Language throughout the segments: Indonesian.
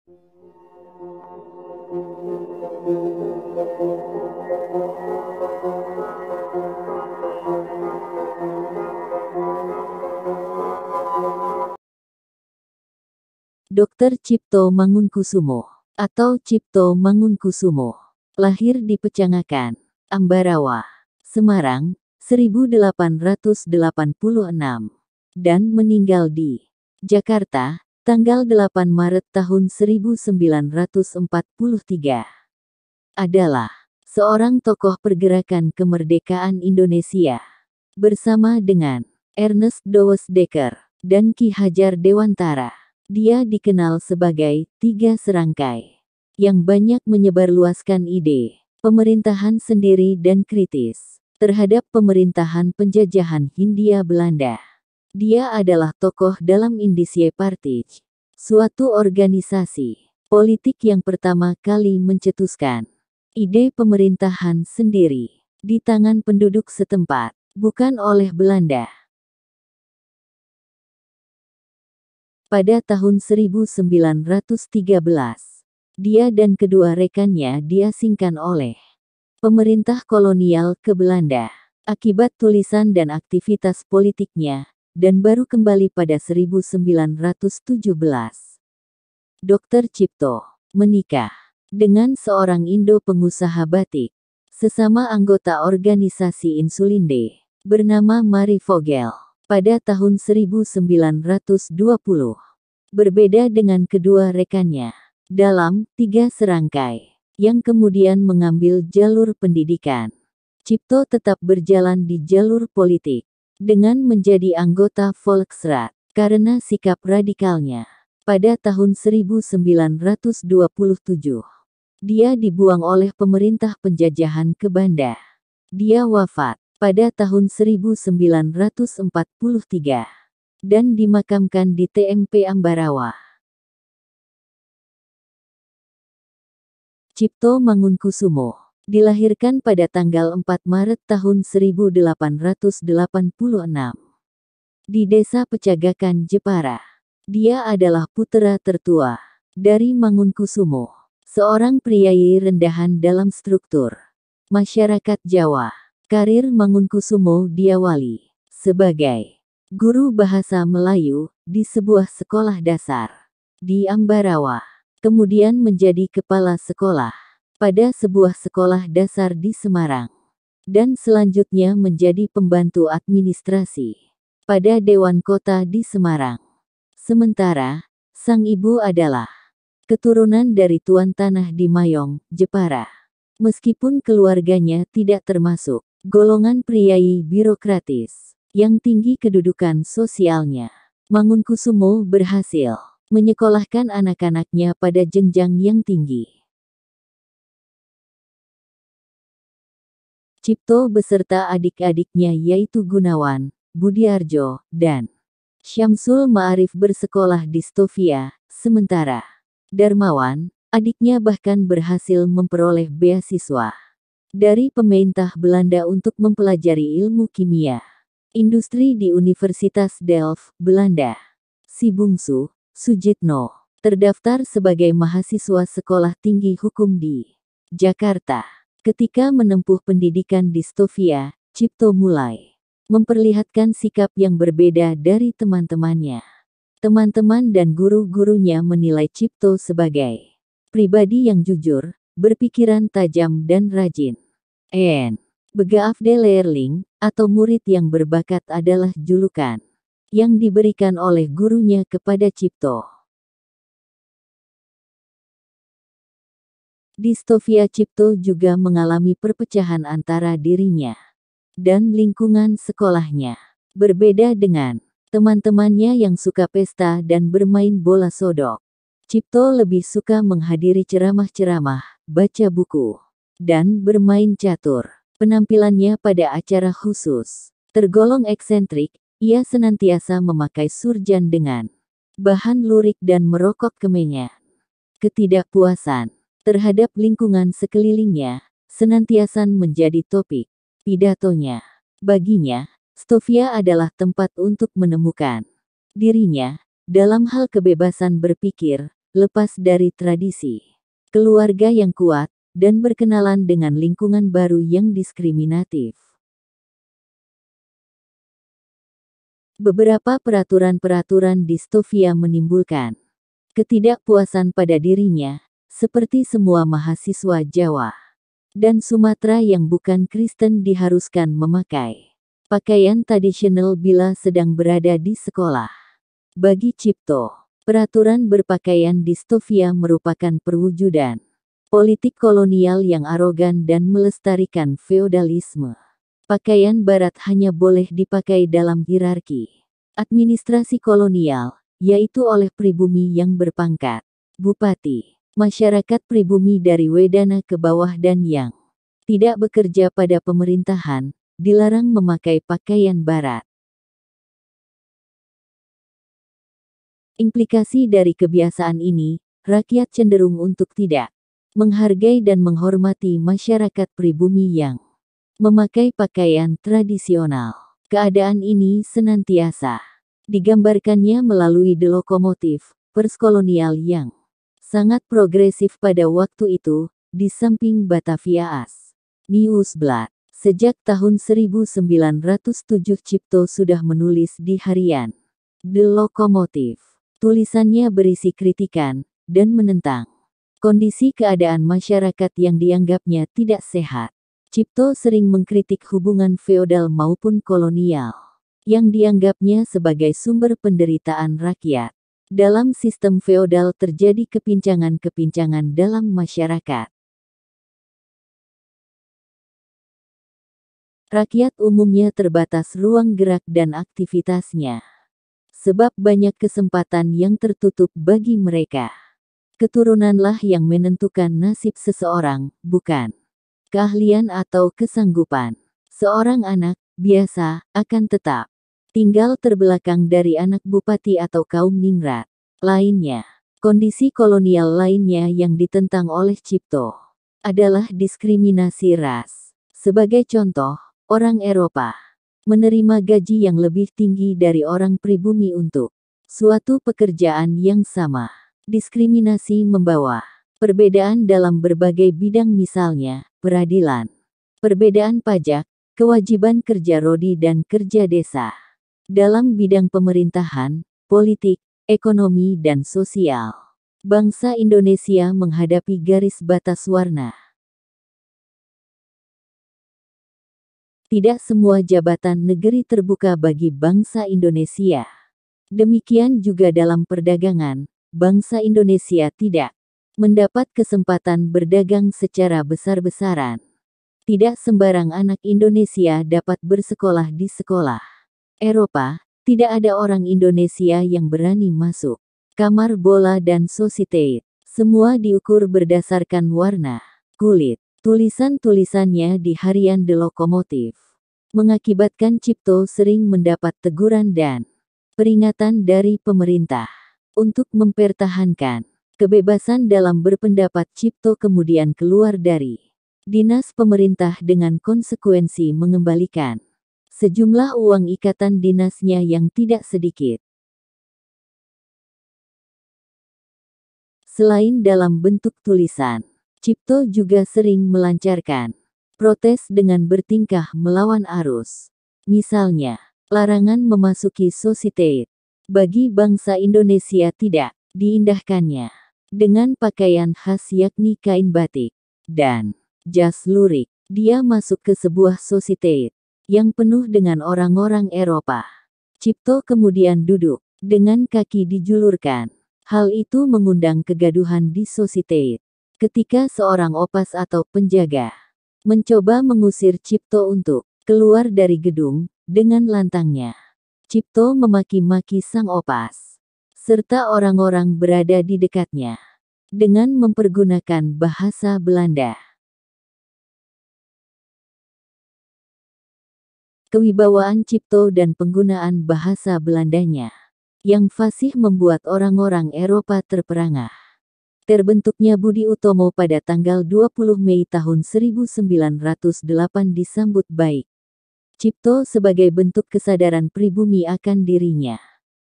Dr. Cipto Mangunkusumo atau Cipto Mangunkusumo lahir di Pecangakan, Ambarawa, Semarang, 1886 dan meninggal di Jakarta, tanggal 8 Maret tahun 1943. Adalah seorang tokoh pergerakan kemerdekaan Indonesia. Bersama dengan Ernest Dowes Dekker dan Ki Hajar Dewantara, dia dikenal sebagai Tiga Serangkai yang banyak menyebarluaskan ide pemerintahan sendiri dan kritis terhadap pemerintahan penjajahan Hindia Belanda. Dia adalah tokoh dalam Indische Partij, suatu organisasi politik yang pertama kali mencetuskan ide pemerintahan sendiri di tangan penduduk setempat, bukan oleh Belanda. Pada tahun 1913, dia dan kedua rekannya diasingkan oleh pemerintah kolonial ke Belanda akibat tulisan dan aktivitas politiknya, dan baru kembali pada 1917. Dr. Cipto menikah dengan seorang Indo pengusaha batik, sesama anggota organisasi Insulinde, bernama Marie Vogel, pada tahun 1920. Berbeda dengan kedua rekannya dalam Tiga Serangkai, yang kemudian mengambil jalur pendidikan, Cipto tetap berjalan di jalur politik dengan menjadi anggota Volksraad karena sikap radikalnya. Pada tahun 1927, dia dibuang oleh pemerintah penjajahan ke Banda. Dia wafat pada tahun 1943 dan dimakamkan di TMP Ambarawa. Cipto Mangunkusumo dilahirkan pada tanggal 4 Maret tahun 1886 di Desa Pecagakan, Jepara. Dia adalah putra tertua dari Mangunkusumo, seorang priyayi rendahan dalam struktur masyarakat Jawa. Karir Mangunkusumo diawali sebagai guru bahasa Melayu di sebuah sekolah dasar di Ambarawa, kemudian menjadi kepala sekolah pada sebuah sekolah dasar di Semarang, dan selanjutnya menjadi pembantu administrasi pada Dewan Kota di Semarang. Sementara, sang ibu adalah keturunan dari tuan tanah di Mayong, Jepara. Meskipun keluarganya tidak termasuk golongan priyayi birokratis yang tinggi kedudukan sosialnya, Mangunkusumo berhasil menyekolahkan anak-anaknya pada jenjang yang tinggi. Cipto beserta adik-adiknya yaitu Gunawan, Budiarjo, dan Syamsul Ma'arif bersekolah di Stovia, sementara Darmawan, adiknya bahkan berhasil memperoleh beasiswa dari pemerintah Belanda untuk mempelajari ilmu kimia industri di Universitas Delft, Belanda. Si bungsu, Sujitno, terdaftar sebagai mahasiswa sekolah tinggi hukum di Jakarta. Ketika menempuh pendidikan di Stovia, Cipto mulai memperlihatkan sikap yang berbeda dari teman-temannya. Teman-teman dan guru-gurunya menilai Cipto sebagai pribadi yang jujur, berpikiran tajam dan rajin. Begaafde leerling, atau murid yang berbakat adalah julukan yang diberikan oleh gurunya kepada Cipto. Di Stovia Cipto juga mengalami perpecahan antara dirinya dan lingkungan sekolahnya. Berbeda dengan teman-temannya yang suka pesta dan bermain bola sodok, Cipto lebih suka menghadiri ceramah-ceramah, baca buku, dan bermain catur. Penampilannya pada acara khusus tergolong eksentrik. Ia senantiasa memakai surjan dengan bahan lurik dan merokok kemenyan. Ketidakpuasan terhadap lingkungan sekelilingnya senantiasa menjadi topik pidatonya. Baginya, Stovia adalah tempat untuk menemukan dirinya dalam hal kebebasan berpikir, lepas dari tradisi, keluarga yang kuat, dan berkenalan dengan lingkungan baru yang diskriminatif. Beberapa peraturan-peraturan distofia menimbulkan ketidakpuasan pada dirinya, seperti semua mahasiswa Jawa dan Sumatera yang bukan Kristen diharuskan memakai pakaian tradisional bila sedang berada di sekolah. Bagi Cipto, peraturan berpakaian distofia merupakan perwujudan politik kolonial yang arogan dan melestarikan feodalisme. Pakaian barat hanya boleh dipakai dalam hierarki administrasi kolonial, yaitu oleh pribumi yang berpangkat bupati. Masyarakat pribumi dari Wedana ke bawah dan yang tidak bekerja pada pemerintahan, dilarang memakai pakaian barat. Implikasi dari kebiasaan ini, rakyat cenderung untuk tidak menghargai dan menghormati masyarakat pribumi yang memakai pakaian tradisional. Keadaan ini senantiasa digambarkannya melalui The Lokomotif, perskolonial yang sangat progresif pada waktu itu, di samping Batavia As. Nieuwsblad. Sejak tahun 1907 Cipto sudah menulis di harian The Lokomotif. Tulisannya berisi kritikan, dan menentang kondisi keadaan masyarakat yang dianggapnya tidak sehat. Cipto sering mengkritik hubungan feodal maupun kolonial, yang dianggapnya sebagai sumber penderitaan rakyat. Dalam sistem feodal terjadi kepincangan-kepincangan dalam masyarakat. Rakyat umumnya terbatas ruang gerak dan aktivitasnya, sebab banyak kesempatan yang tertutup bagi mereka. Keturunanlah yang menentukan nasib seseorang, bukan keahlian atau kesanggupan. Seorang anak, biasa, akan tetap tinggal terbelakang dari anak bupati atau kaum ningrat lainnya. Kondisi kolonial lainnya yang ditentang oleh Cipto adalah diskriminasi ras. Sebagai contoh, orang Eropa menerima gaji yang lebih tinggi dari orang pribumi untuk suatu pekerjaan yang sama. Diskriminasi membawa perbedaan dalam berbagai bidang, misalnya peradilan, perbedaan pajak, kewajiban kerja rodi dan kerja desa. Dalam bidang pemerintahan, politik, ekonomi dan sosial, bangsa Indonesia menghadapi garis batas warna. Tidak semua jabatan negeri terbuka bagi bangsa Indonesia. Demikian juga dalam perdagangan, bangsa Indonesia tidak mendapat kesempatan berdagang secara besar-besaran. Tidak sembarang anak Indonesia dapat bersekolah di sekolah Eropa. Tidak ada orang Indonesia yang berani masuk kamar bola dan society. Semua diukur berdasarkan warna kulit. Tulisan-tulisannya di harian The Lokomotif mengakibatkan Cipto sering mendapat teguran dan peringatan dari pemerintah. Untuk mempertahankan kebebasan dalam berpendapat, Cipto kemudian keluar dari dinas pemerintah dengan konsekuensi mengembalikan sejumlah uang ikatan dinasnya yang tidak sedikit. Selain dalam bentuk tulisan, Cipto juga sering melancarkan protes dengan bertingkah melawan arus. Misalnya, larangan memasuki society bagi bangsa Indonesia tidak diindahkannya dengan pakaian khas yakni kain batik dan jas lurik. Dia masuk ke sebuah society yang penuh dengan orang-orang Eropa. Cipto kemudian duduk dengan kaki dijulurkan. Hal itu mengundang kegaduhan di society. Ketika seorang opas atau penjaga mencoba mengusir Cipto untuk keluar dari gedung, dengan lantangnya Cipto memaki-maki sang opas serta orang-orang berada di dekatnya dengan mempergunakan bahasa Belanda. Kewibawaan Cipto dan penggunaan bahasa Belandanya yang fasih membuat orang-orang Eropa terperangah. Terbentuknya Budi Utomo pada tanggal 20 Mei tahun 1908 disambut baik Cipto sebagai bentuk kesadaran pribumi akan dirinya.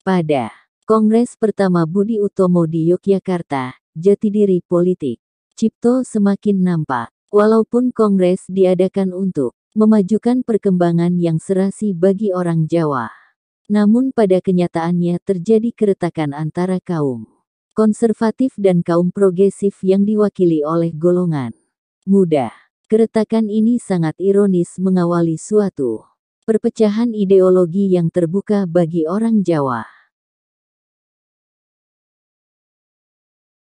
Pada Kongres pertama Budi Utomo di Yogyakarta, jati diri politik. Cipto semakin nampak. Walaupun kongres diadakan untuk memajukan perkembangan yang serasi bagi orang Jawa, namun pada kenyataannya terjadi keretakan antara kaum konservatif dan kaum progresif yang diwakili oleh golongan muda. Keretakan ini sangat ironis mengawali suatu perpecahan ideologi yang terbuka bagi orang Jawa.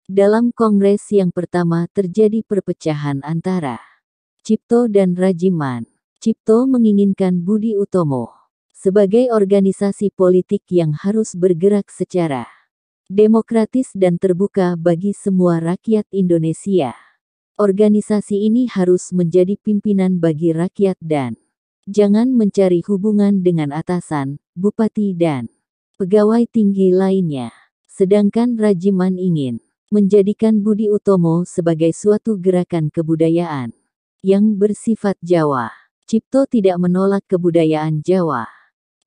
Dalam kongres yang pertama terjadi perpecahan antara Cipto dan Rajiman. Cipto menginginkan Budi Utomo sebagai organisasi politik yang harus bergerak secara demokratis dan terbuka bagi semua rakyat Indonesia. Organisasi ini harus menjadi pimpinan bagi rakyat dan jangan mencari hubungan dengan atasan, bupati dan pegawai tinggi lainnya. Sedangkan Rajiman ingin menjadikan Budi Utomo sebagai suatu gerakan kebudayaan yang bersifat Jawa. Cipto tidak menolak kebudayaan Jawa,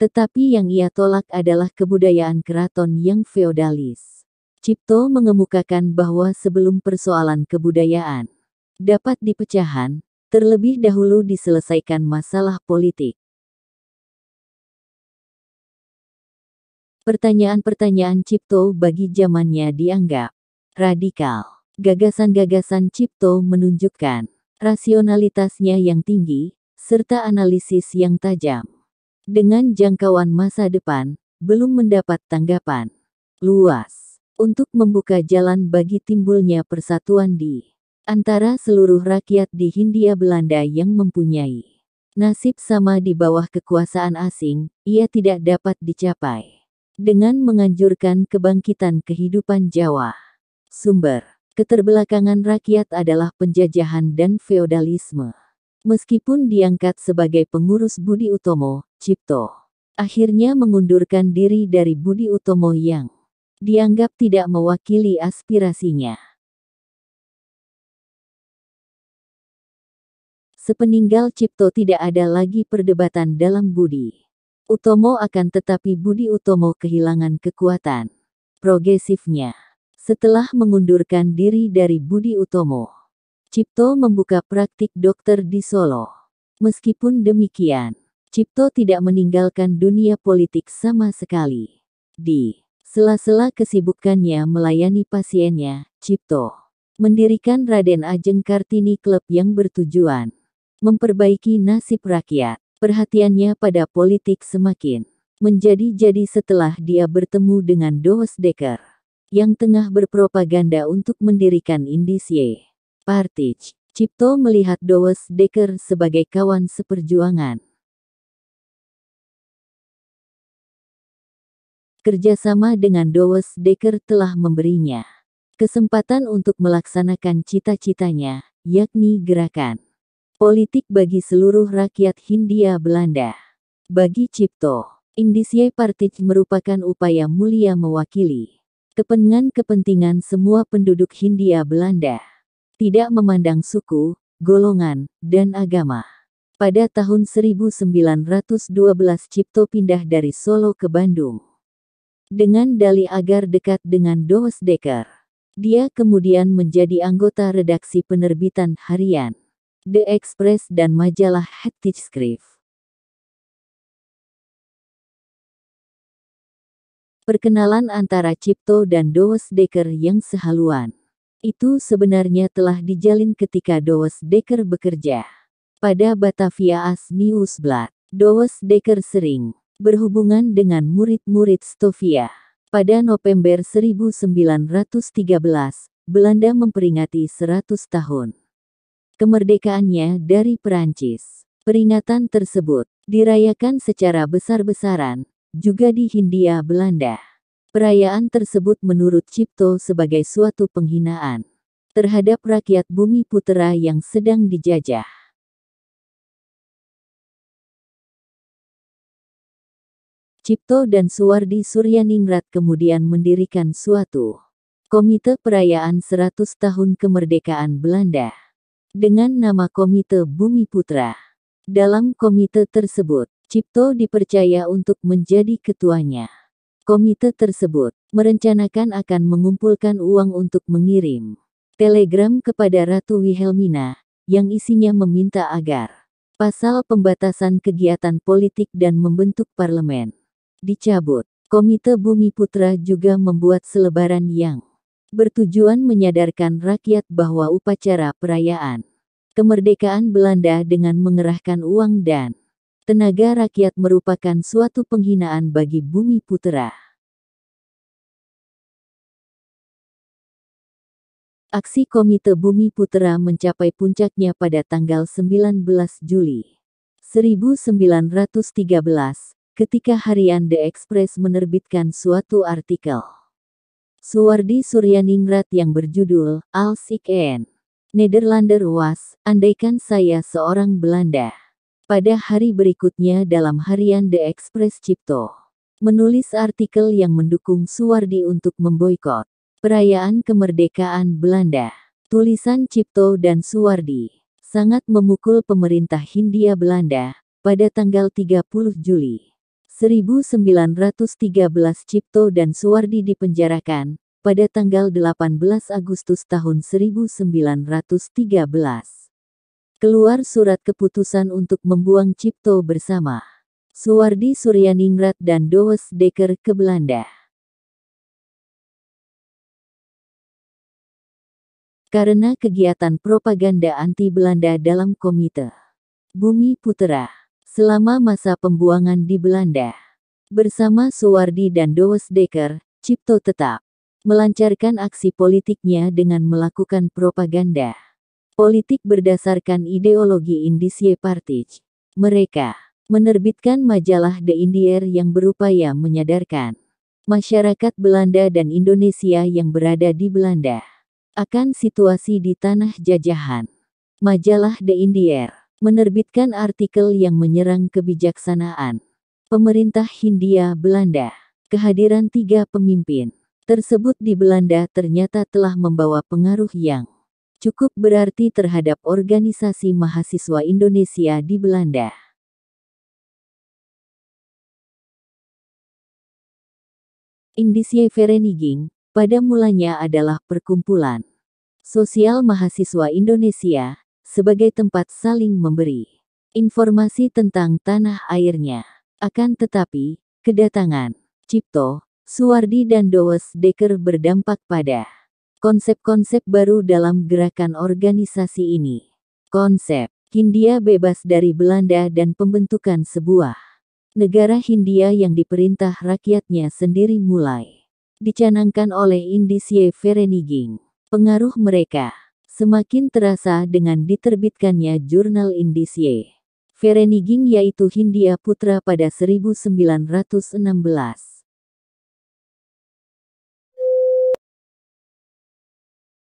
tetapi yang ia tolak adalah kebudayaan keraton yang feodalis. Cipto mengemukakan bahwa sebelum persoalan kebudayaan dapat dipecahkan, terlebih dahulu diselesaikan masalah politik. Pertanyaan-pertanyaan Cipto bagi zamannya dianggap radikal. Gagasan-gagasan Cipto menunjukkan rasionalitasnya yang tinggi, serta analisis yang tajam. Dengan jangkauan masa depan, belum mendapat tanggapan luas untuk membuka jalan bagi timbulnya persatuan di antara seluruh rakyat di Hindia Belanda yang mempunyai nasib sama di bawah kekuasaan asing, ia tidak dapat dicapai dengan menganjurkan kebangkitan kehidupan Jawa. Sumber keterbelakangan rakyat adalah penjajahan dan feodalisme. Meskipun diangkat sebagai pengurus Budi Utomo, Cipto akhirnya mengundurkan diri dari Budi Utomo yang dianggap tidak mewakili aspirasinya. Sepeninggal Cipto tidak ada lagi perdebatan dalam Budi Utomo, akan tetapi Budi Utomo kehilangan kekuatan progresifnya. Setelah mengundurkan diri dari Budi Utomo, Cipto membuka praktik dokter di Solo. Meskipun demikian, Cipto tidak meninggalkan dunia politik sama sekali. Di sela-sela kesibukannya melayani pasiennya, Cipto mendirikan Raden Ajeng Kartini Club yang bertujuan memperbaiki nasib rakyat. Perhatiannya pada politik semakin menjadi-jadi setelah dia bertemu dengan Douwe Dekker yang tengah berpropaganda untuk mendirikan Indische Partij. Cipto melihat Douwe Dekker sebagai kawan seperjuangan. Kerjasama dengan Douwe Dekker telah memberinya kesempatan untuk melaksanakan cita-citanya, yakni gerakan politik bagi seluruh rakyat Hindia Belanda. Bagi Cipto, Indische Partij merupakan upaya mulia mewakili kepentingan semua penduduk Hindia Belanda, tidak memandang suku, golongan, dan agama. Pada tahun 1912 Cipto pindah dari Solo ke Bandung dengan dalih agar dekat dengan Douwe Dekker. Dia kemudian menjadi anggota redaksi penerbitan harian The Express dan majalah Het Tijdschrift. Perkenalan antara Cipto dan Douwe Dekker yang sehaluan itu sebenarnya telah dijalin ketika Douwe Dekker bekerja pada Batavia AS Nieuwsblad. Douwe Dekker sering berhubungan dengan murid-murid Stovia. Pada November 1913, Belanda memperingati 100 tahun kemerdekaannya dari Perancis. Peringatan tersebut dirayakan secara besar-besaran juga di Hindia Belanda. Perayaan tersebut menurut Cipto sebagai suatu penghinaan terhadap rakyat Bumi Putera yang sedang dijajah. Cipto dan Suwardi Suryaningrat kemudian mendirikan suatu komite perayaan 100 tahun kemerdekaan Belanda dengan nama Komite Bumi Putra. Dalam komite tersebut, Cipto dipercaya untuk menjadi ketuanya. Komite tersebut merencanakan akan mengumpulkan uang untuk mengirim telegram kepada Ratu Wilhelmina, yang isinya meminta agar pasal pembatasan kegiatan politik dan membentuk parlemen dicabut. Komite Bumi Putra juga membuat selebaran yang bertujuan menyadarkan rakyat bahwa upacara perayaan kemerdekaan Belanda dengan mengerahkan uang dan tenaga rakyat merupakan suatu penghinaan bagi Bumi Putra. Aksi Komite Bumi Putra mencapai puncaknya pada tanggal 19 Juli 1913, ketika harian The Express menerbitkan suatu artikel Suwardi Suryaningrat yang berjudul Als ik een Nederlander was, andaikan saya seorang Belanda. Pada hari berikutnya dalam harian The Express Cipto menulis artikel yang mendukung Suwardi untuk memboikot perayaan kemerdekaan Belanda. Tulisan Cipto dan Suwardi sangat memukul pemerintah Hindia Belanda. Pada tanggal 30 Juli 1913 Cipto dan Suwardi dipenjarakan. Pada tanggal 18 Agustus tahun 1913. Keluar surat keputusan untuk membuang Cipto bersama Suwardi Suryaningrat dan Douwe Dekker ke Belanda. Karena kegiatan propaganda anti-Belanda dalam Komite Bumi Putra selama masa pembuangan di Belanda. Bersama Suwardi dan Douwe Dekker, Cipto tetap melancarkan aksi politiknya dengan melakukan propaganda politik berdasarkan ideologi Indische Partij. Mereka menerbitkan majalah The Indiër yang berupaya menyadarkan masyarakat Belanda dan Indonesia yang berada di Belanda akan situasi di tanah jajahan. Majalah The Indiër menerbitkan artikel yang menyerang kebijaksanaan pemerintah Hindia Belanda. Kehadiran 3 pemimpin tersebut di Belanda ternyata telah membawa pengaruh yang cukup berarti terhadap organisasi mahasiswa Indonesia di Belanda. Indische Vereniging pada mulanya adalah perkumpulan sosial mahasiswa Indonesia sebagai tempat saling memberi informasi tentang tanah airnya. Akan tetapi, kedatangan Cipto, Suwardi dan Douwe Dekker berdampak pada konsep-konsep baru dalam gerakan organisasi ini. Konsep Hindia bebas dari Belanda dan pembentukan sebuah negara Hindia yang diperintah rakyatnya sendiri mulai dicanangkan oleh Indische Vereniging. Pengaruh mereka semakin terasa dengan diterbitkannya jurnal Indische Vereniging yaitu Hindia Putra pada 1916.